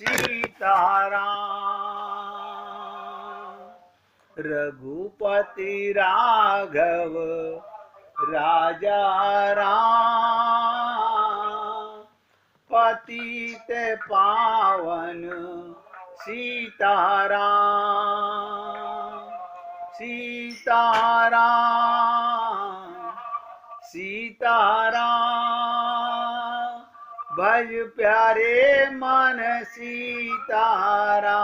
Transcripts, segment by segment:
सीताराम। रघुपति राघव राजा राम, पतित पावन सीताराम। सीताराम सीताराम, भज प्यारे मन सीताराम।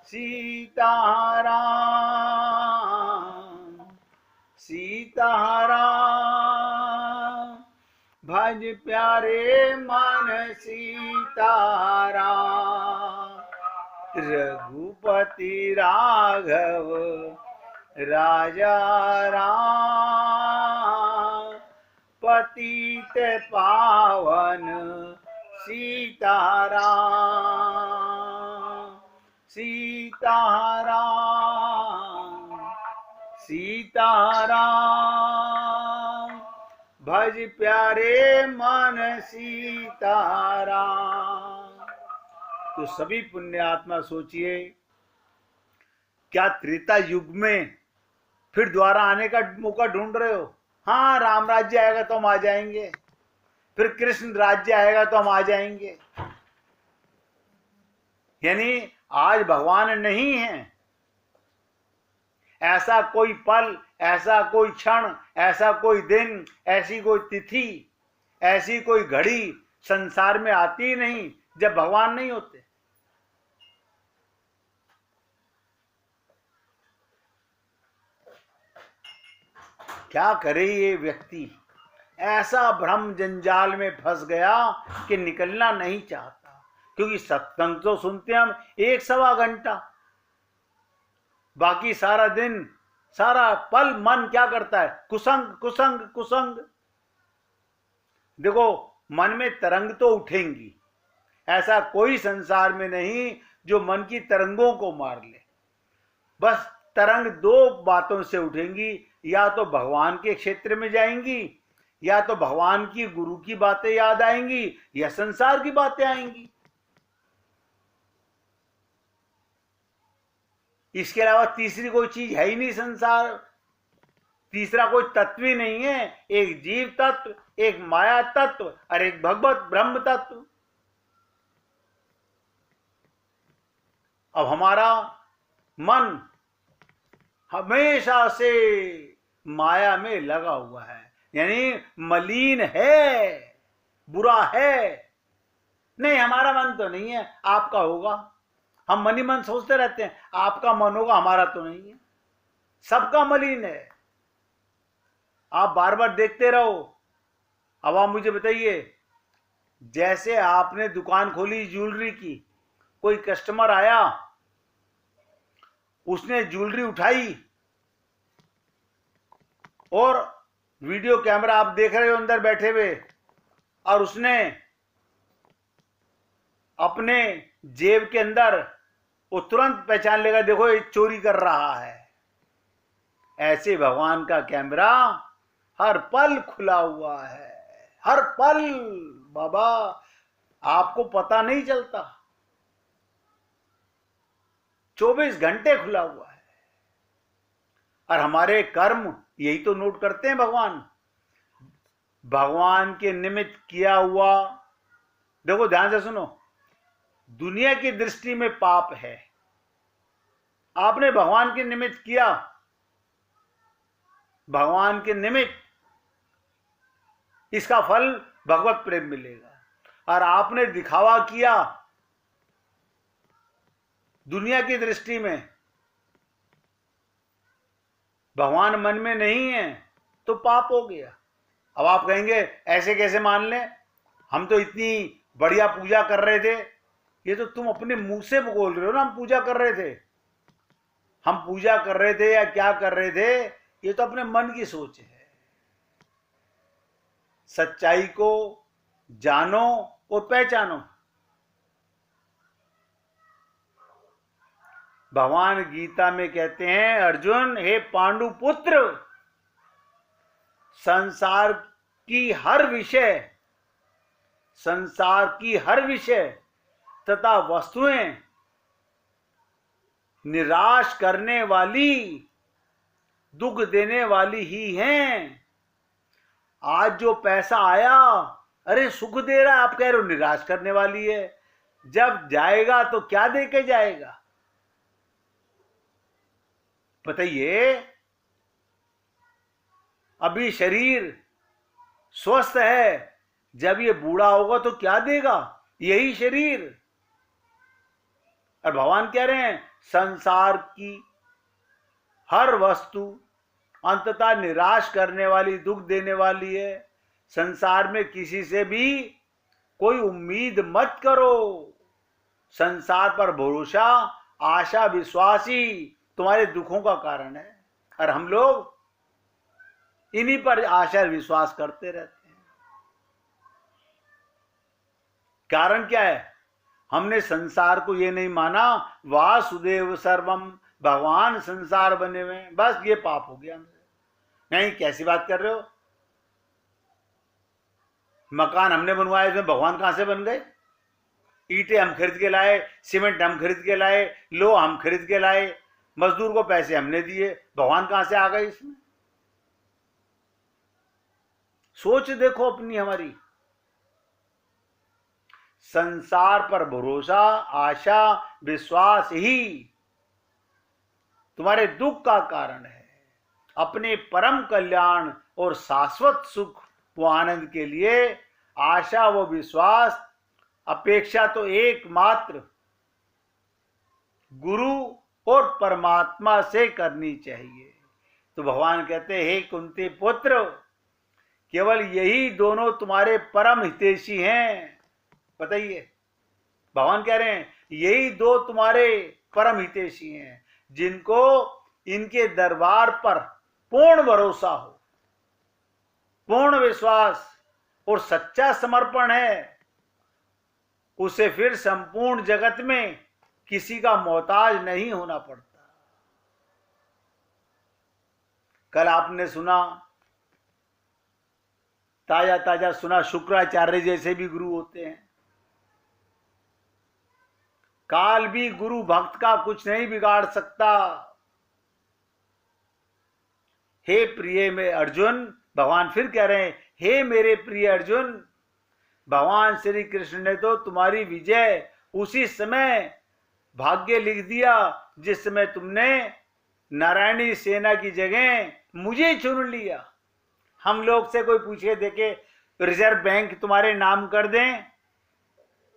सीताराम सीताराम, भज प्यारे मन सीताराम। रघुपति राघव राजा राम, पतित पावन सीताराम। सीताराम सीताराम, भज प्यारे मन सीताराम। तो सभी पुण्यात्मा सोचिए, क्या त्रेता युग में फिर दोबारा आने का मौका ढूंढ रहे हो? हाँ, राम राज्य आएगा तो हम आ जाएंगे, फिर कृष्ण राज्य आएगा तो हम आ जाएंगे। यानी आज भगवान नहीं है। ऐसा कोई पल, ऐसा कोई क्षण, ऐसा कोई दिन, ऐसी कोई तिथि, ऐसी कोई घड़ी संसार में आती ही नहीं जब भगवान नहीं होते। क्या करे ये व्यक्ति? ऐसा भ्रम जंजाल में फंस गया कि निकलना नहीं चाहता। क्योंकि सत्संग तो सुनते हम 1-1.25 घंटा, बाकी सारा दिन, सारा पल मन क्या करता है? कुसंग कुसंग कुसंग। देखो, मन में तरंग तो उठेंगी, ऐसा कोई संसार में नहीं जो मन की तरंगों को मार ले। बस तरंग 2 बातों से उठेंगी, या तो भगवान के क्षेत्र में जाएंगी, या तो भगवान की गुरु की बातें याद आएंगी, या संसार की बातें आएंगी। इसके अलावा तीसरी कोई चीज है ही नहीं। संसार तीसरा कोई तत्व ही नहीं है। एक जीव तत्व, एक माया तत्व और एक भगवत ब्रह्म तत्व। अब हमारा मन हमेशा से माया में लगा हुआ है, यानी मलिन है, बुरा है। नहीं, हमारा मन तो नहीं है, आपका होगा। हम मन ही मन सोचते रहते हैं, आपका मन होगा, हमारा तो नहीं है। सबका मलिन है। आप बार बार देखते रहो। अब आप मुझे बताइए, जैसे आपने दुकान खोली ज्वेलरी की, कोई कस्टमर आया, उसने ज्वेलरी उठाई और वीडियो कैमरा आप देख रहे हो अंदर बैठे हुए, और उसने अपने जेब के अंदर, वो तुरंत पहचान लेगा, देखो ये चोरी कर रहा है। ऐसे भगवान का कैमरा हर पल खुला हुआ है, हर पल। बाबा, आपको पता नहीं चलता, 24 घंटे खुला हुआ है। और हमारे कर्म यही तो नोट करते हैं भगवान। भगवान के निमित्त किया हुआ, देखो ध्यान से सुनो, दुनिया की दृष्टि में पाप है। आपने भगवान के निमित्त किया, भगवान के निमित्त, इसका फल भगवत प्रेम मिलेगा। और आपने दिखावा किया दुनिया की दृष्टि में, भगवान मन में नहीं है, तो पाप हो गया। अब आप कहेंगे ऐसे कैसे मान लें, हम तो इतनी बढ़िया पूजा कर रहे थे। ये तो तुम अपने मुंह से बोल रहे हो ना, हम पूजा कर रहे थे। हम पूजा कर रहे थे या क्या कर रहे थे, ये तो अपने मन की सोच है। सच्चाई को जानो और पहचानो। भगवान गीता में कहते हैं, अर्जुन हे पांडु पुत्र, संसार की हर विषय संसार की हर विषय तथा वस्तुएं निराश करने वाली, दुख देने वाली ही हैं। आज जो पैसा आया, अरे सुख दे रहा है, आप कह रहे हो निराश करने वाली है। जब जाएगा तो क्या दे के जाएगा बताइए। अभी शरीर स्वस्थ है, जब ये बूढ़ा होगा तो क्या देगा, यही शरीर। और भगवान कह रहे हैं संसार की हर वस्तु अंततः निराश करने वाली, दुख देने वाली है। संसार में किसी से भी कोई उम्मीद मत करो। संसार पर भरोसा, आशा, विश्वास ही तुम्हारे दुखों का कारण है। और हम लोग इन्हीं पर आशा विश्वास करते रहते हैं। कारण क्या है? हमने संसार को ये नहीं माना वासुदेव सर्वम, भगवान संसार बने हुए, बस ये पाप हो गया हमसे। नहीं, कैसी बात कर रहे हो? मकान हमने बनवाए, इसमें भगवान कहां से बन गए? ईंटें हम खरीद के लाए, सीमेंट हम खरीद के लाए, लोहा हम खरीद के लाए, मजदूर को पैसे हमने दिए, भगवान कहां से आ गए इसमें? सोच देखो अपनी, हमारी। संसार पर भरोसा, आशा, विश्वास ही तुम्हारे दुख का कारण है। अपने परम कल्याण और शाश्वत सुख व आनंद के लिए आशा व विश्वास, अपेक्षा तो एकमात्र गुरु और परमात्मा से करनी चाहिए। तो भगवान कहते हैं, हे कुंती पुत्र, केवल यही दोनों तुम्हारे परम हितैषी हैं। बताइए, भगवान कह रहे हैं यही दो तुम्हारे परम हितैषी हैं, जिनको इनके दरबार पर पूर्ण भरोसा हो, पूर्ण विश्वास और सच्चा समर्पण है। उसे फिर संपूर्ण जगत में किसी का मोहताज नहीं होना पड़ता। कल आपने सुना, ताजा ताजा सुना, शुक्राचार्य जैसे भी गुरु होते हैं। काल भी गुरु भक्त का कुछ नहीं बिगाड़ सकता। हे प्रिय में अर्जुन, भगवान फिर कह रहे हैं, हे मेरे प्रिय अर्जुन, भगवान श्री कृष्ण ने तो तुम्हारी विजय उसी समय भाग्य लिख दिया जिस समय तुमने नारायणी सेना की जगह मुझे चुन लिया। हम लोग से कोई पूछे देखे रिजर्व बैंक तुम्हारे नाम कर दें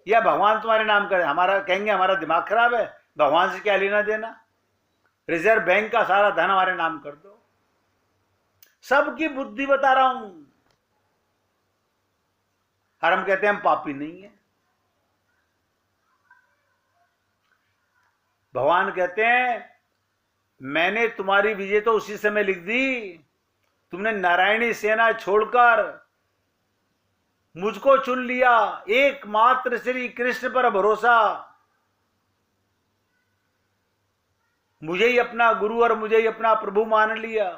या भगवान तुम्हारे नाम कर दें, हमारा कहेंगे हमारा दिमाग खराब है, भगवान से क्या लेना देना, रिजर्व बैंक का सारा धन हमारे नाम कर दो। सबकी बुद्धि बता रहा हूं। और हम कहते हैं हम पापी नहीं है। भगवान कहते हैं मैंने तुम्हारी विजय तो उसी समय लिख दी, तुमने नारायणी सेना छोड़कर मुझको चुन लिया, एकमात्र श्री कृष्ण पर भरोसा, मुझे ही अपना गुरु और मुझे ही अपना प्रभु मान लिया।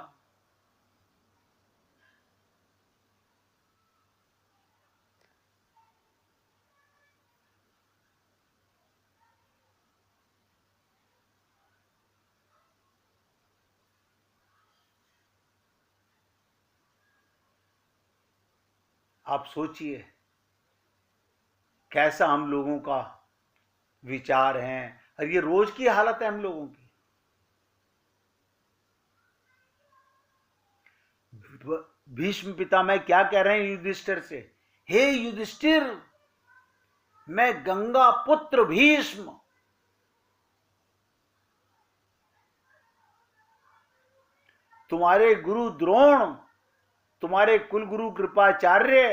आप सोचिए कैसा हम लोगों का विचार है, और ये रोज की हालत है हम लोगों की। भीष्म पितामह क्या कह रहे हैं युधिष्ठिर से, हे युधिष्ठिर, मैं गंगा पुत्र भीष्म तुम्हारे गुरु द्रोण, तुम्हारे कुलगुरु कृपाचार्य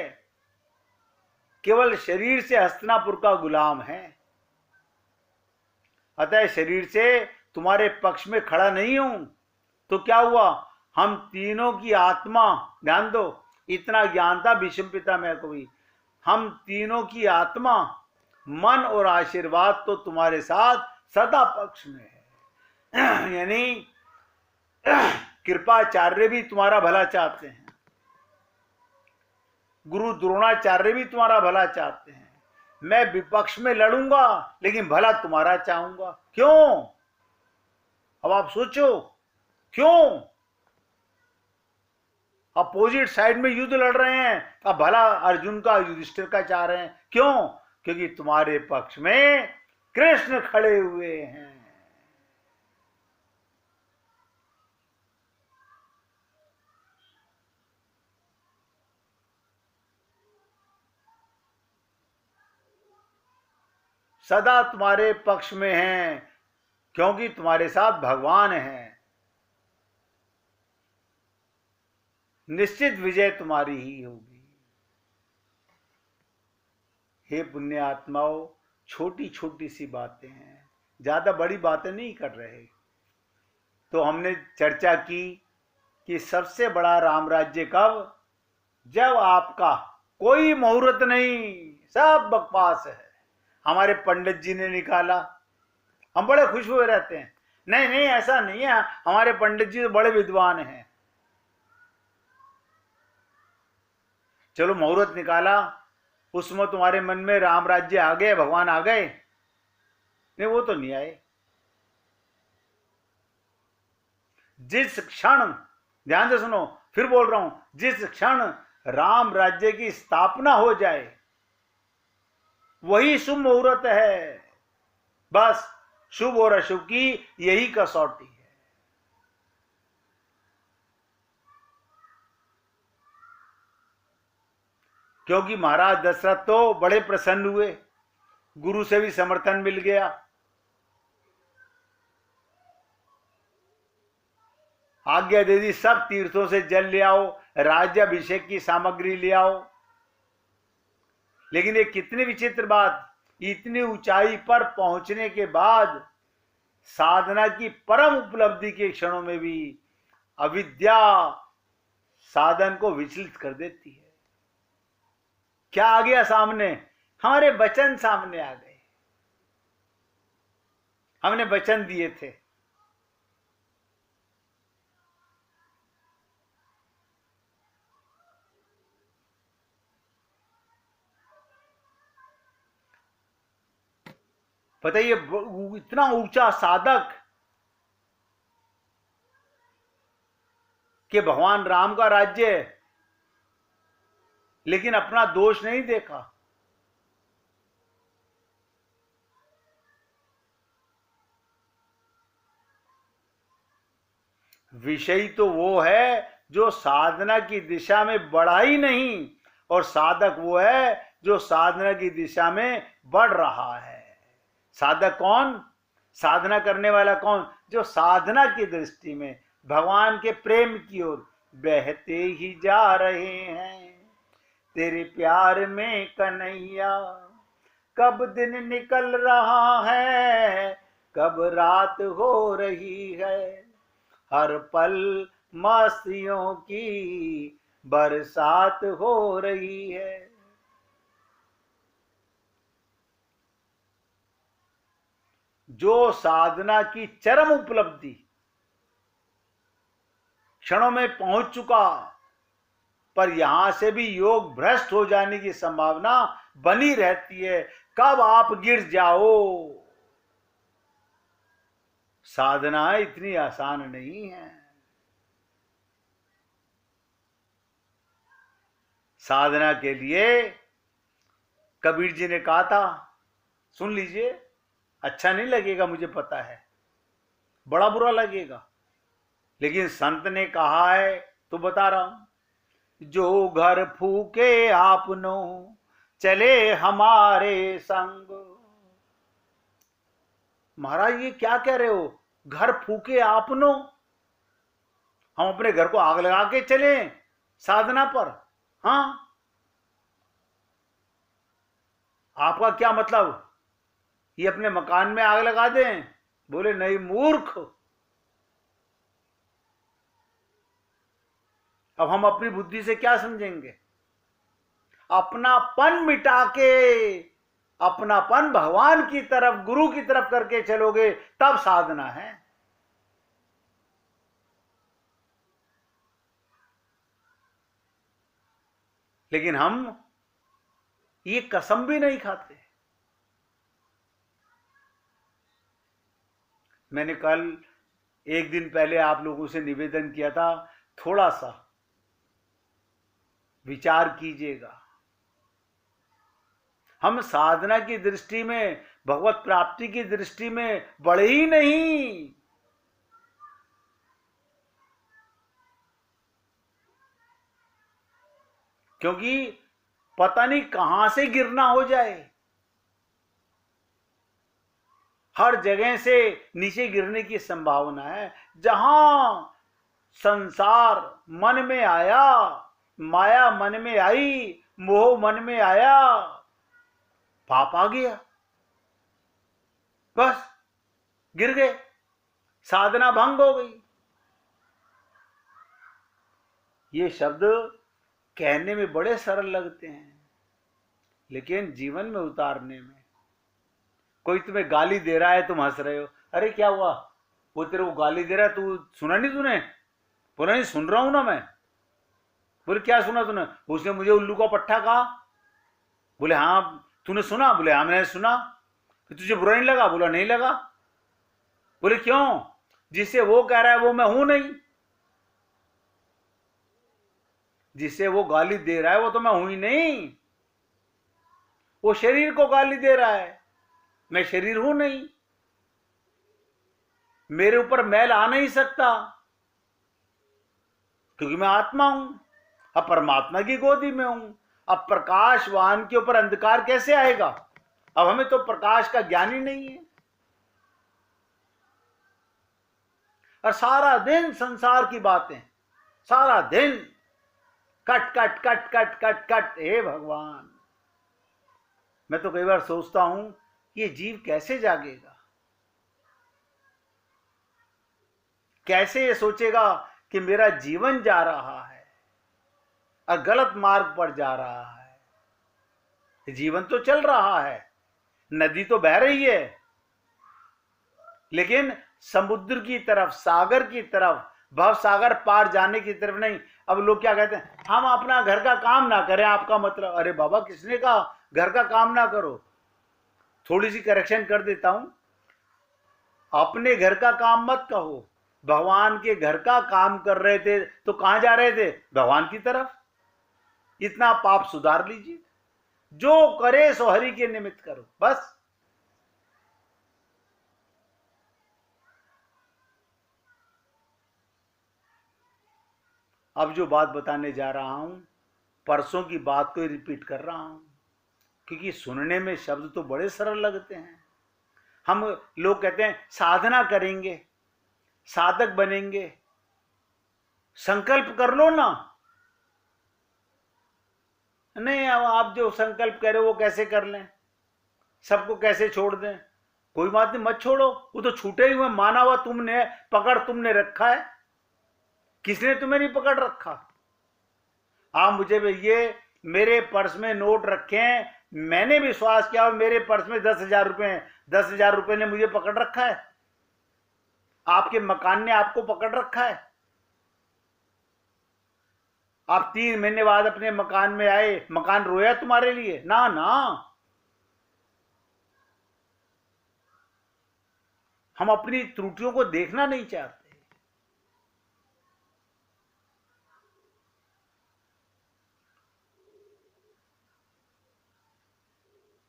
केवल शरीर से हस्तिनापुर का गुलाम है, अतः शरीर से तुम्हारे पक्ष में खड़ा नहीं हूं। तो क्या हुआ, हम तीनों की आत्मा, ध्यान दो, इतना ज्ञान था भीष्म पितामह को भी, हम तीनों की आत्मा, मन और आशीर्वाद तो तुम्हारे साथ सदा पक्ष में है। यानी कृपाचार्य भी तुम्हारा भला चाहते हैं। गुरु द्रोणाचार्य भी तुम्हारा भला चाहते हैं। मैं विपक्ष में लड़ूंगा लेकिन भला तुम्हारा चाहूंगा। क्यों? अब आप सोचो, क्यों? अपोजिट साइड में युद्ध लड़ रहे हैं, अब भला अर्जुन का युधिष्ठिर का चाह रहे हैं। क्यों? क्योंकि तुम्हारे पक्ष में कृष्ण खड़े हुए हैं। सदा तुम्हारे पक्ष में हैं, क्योंकि तुम्हारे साथ भगवान हैं। निश्चित विजय तुम्हारी ही होगी। हे पुण्य आत्माओं, छोटी छोटी सी बातें हैं, ज्यादा बड़ी बातें नहीं कर रहे। तो हमने चर्चा की कि सबसे बड़ा राम राज्य कब? जब आपका कोई मुहूर्त नहीं, सब बकवास है, हमारे पंडित जी ने निकाला। हम बड़े खुश हुए रहते हैं, नहीं नहीं ऐसा नहीं है, हमारे पंडित जी तो बड़े विद्वान हैं। चलो मुहूर्त निकाला, उसमें तुम्हारे मन में राम राज्य आ गए, भगवान आ गए? नहीं, वो तो नहीं आए। जिस क्षण, ध्यान से सुनो, फिर बोल रहा हूं, जिस क्षण राम राज्य की स्थापना हो जाए वही शुभ मुहूर्त है। बस शुभ और अशुभ की यही कसौटी है। क्योंकि महाराज दशरथ तो बड़े प्रसन्न हुए, गुरु से भी समर्थन मिल गया। आज्ञा दे दी, सब तीर्थों से जल ले आओ, राज्याभिषेक की सामग्री ले आओ। लेकिन ये कितनी विचित्र बात, इतनी ऊंचाई पर पहुंचने के बाद साधना की परम उपलब्धि के क्षणों में भी अविद्या साधन को विचलित कर देती है। क्या आ गया सामने? हमारे वचन सामने आ गए। हमने वचन दिए थे, पता है, ये इतना ऊंचा साधक कि भगवान राम का राज्य है, लेकिन अपना दोष नहीं देखा। विषय तो वो है जो साधना की दिशा में बढ़ा ही नहीं, और साधक वो है जो साधना की दिशा में बढ़ रहा है। साधक कौन? साधना करने वाला कौन? जो साधना की दृष्टि में भगवान के प्रेम की ओर बहते ही जा रहे हैं। तेरे प्यार में कन्हैया कब दिन निकल रहा है, कब रात हो रही है, हर पल मस्तियों की बरसात हो रही है। जो साधना की चरम उपलब्धि क्षणों में पहुंच चुका, पर यहां से भी योग भ्रष्ट हो जाने की संभावना बनी रहती है। कब आप गिर जाओ। साधना इतनी आसान नहीं है। साधना के लिए कबीर जी ने कहा था, सुन लीजिए, अच्छा नहीं लगेगा मुझे पता है, बड़ा बुरा लगेगा, लेकिन संत ने कहा है तो बता रहा हूं। जो घर फूके आपनो चले हमारे संग। महाराज ये क्या कह रहे हो? घर फूके आपनो? हम अपने घर को आग लगा के चले साधना पर? हाँ, आपका क्या मतलब? ये अपने मकान में आग लगा दें? बोले नहीं मूर्ख, अब हम अपनी बुद्धि से क्या समझेंगे? अपनापन मिटा के, अपनापन भगवान की तरफ, गुरु की तरफ करके चलोगे तब साधना है। लेकिन हम ये कसम भी नहीं खाते। मैंने कल एक दिन पहले आप लोगों से निवेदन किया था, थोड़ा सा विचार कीजिएगा। हम साधना की दृष्टि में, भगवत प्राप्ति की दृष्टि में बढ़े ही नहीं। क्योंकि पता नहीं कहां से गिरना हो जाए। हर जगह से नीचे गिरने की संभावना है। जहां संसार मन में आया, माया मन में आई, मोह मन में आया, पाप आ गया, बस गिर गए, साधना भंग हो गई। ये शब्द कहने में बड़े सरल लगते हैं, लेकिन जीवन में उतारने में, कोई तुम्हें गाली दे रहा है, तुम हंस रहे हो, अरे क्या हुआ, वो तेरे को गाली दे रहा है, तू सुना नहीं तूने? बोला नहीं, सुन रहा हूं ना मैं। बोले क्या सुना तूने? उसने मुझे उल्लू का पट्टा कहा। बोले हाँ तूने सुना? बोले हाँ मैंने सुना। फिर तुझे बुरा नहीं लगा? बोला नहीं लगा। बोले क्यों? जिसे वो कह रहा है वो मैं हूं नहीं, जिसे वो गाली दे रहा है वो तो मैं हूं ही नहीं। वो शरीर को गाली दे रहा है, मैं शरीर हूं नहीं, मेरे ऊपर मैल आ नहीं सकता, क्योंकि मैं आत्मा हूं, अब परमात्मा की गोदी में हूं। अब प्रकाशवान के ऊपर अंधकार कैसे आएगा? अब हमें तो प्रकाश का ज्ञान ही नहीं है। और सारा दिन संसार की बातें, सारा दिन cut cut cut cut cut cut. हे भगवान, मैं तो कई बार सोचता हूं ये जीव कैसे जागेगा, कैसे ये सोचेगा कि मेरा जीवन जा रहा है और गलत मार्ग पर जा रहा है। जीवन तो चल रहा है, नदी तो बह रही है, लेकिन समुद्र की तरफ, सागर की तरफ, भव सागर पार जाने की तरफ नहीं। अब लोग क्या कहते हैं, हम अपना घर का काम ना करें, आपका मतलब? अरे बाबा, किसने कहा घर का काम ना करो? थोड़ी सी करेक्शन कर देता हूं, अपने घर का काम मत कहो। भगवान के घर का काम कर रहे थे तो कहां जा रहे थे? भगवान की तरफ। इतना पाप सुधार लीजिए, जो करे सो हरि के निमित्त करो, बस। अब जो बात बताने जा रहा हूं, परसों की बात को रिपीट कर रहा हूं, क्योंकि सुनने में शब्द तो बड़े सरल लगते हैं। हम लोग कहते हैं साधना करेंगे, साधक बनेंगे, संकल्प कर लो ना। नहीं, आप जो संकल्प करे वो कैसे कर लें, सबको कैसे छोड़ दें? कोई बात नहीं, मत छोड़ो, वो तो छूटे ही हुए, माना हुआ तुमने, पकड़ तुमने रखा है, किसने तुम्हें नहीं पकड़ रखा? आप मुझे ये मेरे पर्स में नोट रखे हैं, मैंने विश्वास किया और मेरे पर्स में 10,000 रुपए हैं, 10,000 रुपए ने मुझे पकड़ रखा है? आपके मकान ने आपको पकड़ रखा है? आप 3 महीने बाद अपने मकान में आए, मकान रोया तुम्हारे लिए? ना ना। हम अपनी त्रुटियों को देखना नहीं चाहते।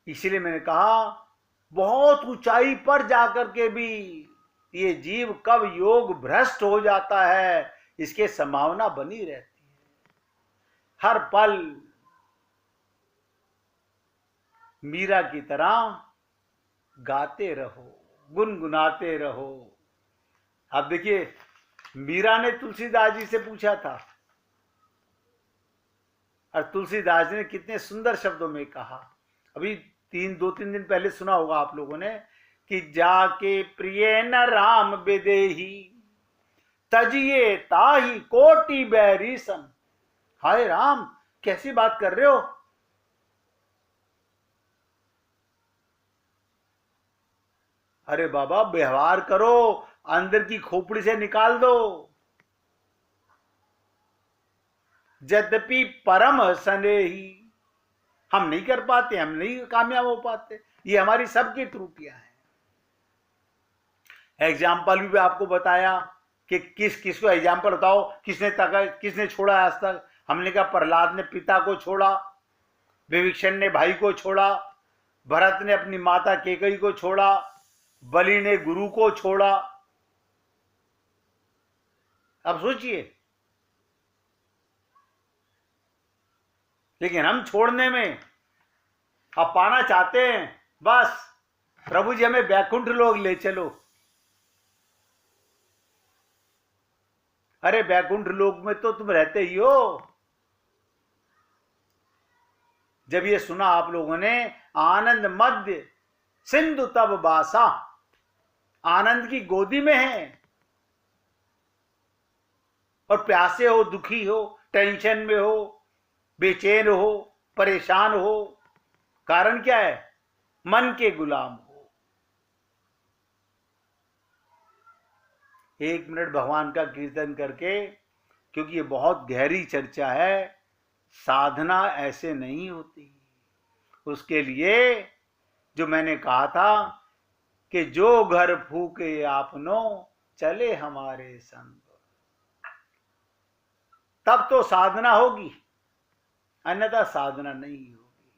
इसीलिए मैंने कहा, बहुत ऊंचाई पर जाकर के भी ये जीव कब योग भ्रष्ट हो जाता है, इसके संभावना बनी रहती है। हर पल मीरा की तरह गाते रहो, गुनगुनाते रहो। अब देखिए, मीरा ने तुलसीदास जी से पूछा था, और तुलसीदास जी ने कितने सुंदर शब्दों में कहा। अभी 2-3 दिन पहले सुना होगा आप लोगों ने कि जाके प्रिय न राम बेदेही, तजिए ताही कोटि बैरी सन। हाय राम, कैसी बात कर रहे हो? अरे बाबा, व्यवहार करो, अंदर की खोपड़ी से निकाल दो। यद्यपि परम स्नेही। हम नहीं कर पाते, हम नहीं कामयाब हो पाते, ये हमारी सबकी त्रुटियां हैं। एग्जाम्पल भी आपको बताया कि किस किस को एग्जाम्पल बताओ, किसने छोड़ा आज तक। हमने कहा प्रहलाद ने पिता को छोड़ा, विभीषण ने भाई को छोड़ा, भरत ने अपनी माता कैकेयी को छोड़ा, बलि ने गुरु को छोड़ा। अब सोचिए, लेकिन हम छोड़ने में, अब पाना चाहते हैं, बस प्रभु जी हमें वैकुंठ लोग ले चलो। अरे वैकुंठ लोक में तो तुम रहते ही हो। जब ये सुना आप लोगों ने, आनंद मध्य सिंधु तब बासा, आनंद की गोदी में है, और प्यासे हो, दुखी हो, टेंशन में हो, बेचैन हो, परेशान हो, कारण क्या है? मन के गुलाम हो। 1 मिनट भगवान का कीर्तन करके, क्योंकि ये बहुत गहरी चर्चा है। साधना ऐसे नहीं होती। उसके लिए जो मैंने कहा था कि जो घर फूके आपनो, चले हमारे संग, तब तो साधना होगी, अन्यथा साधना नहीं होगी।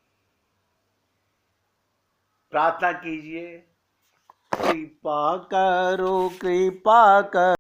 प्रार्थना कीजिए, कृपा करो, कृपा करो।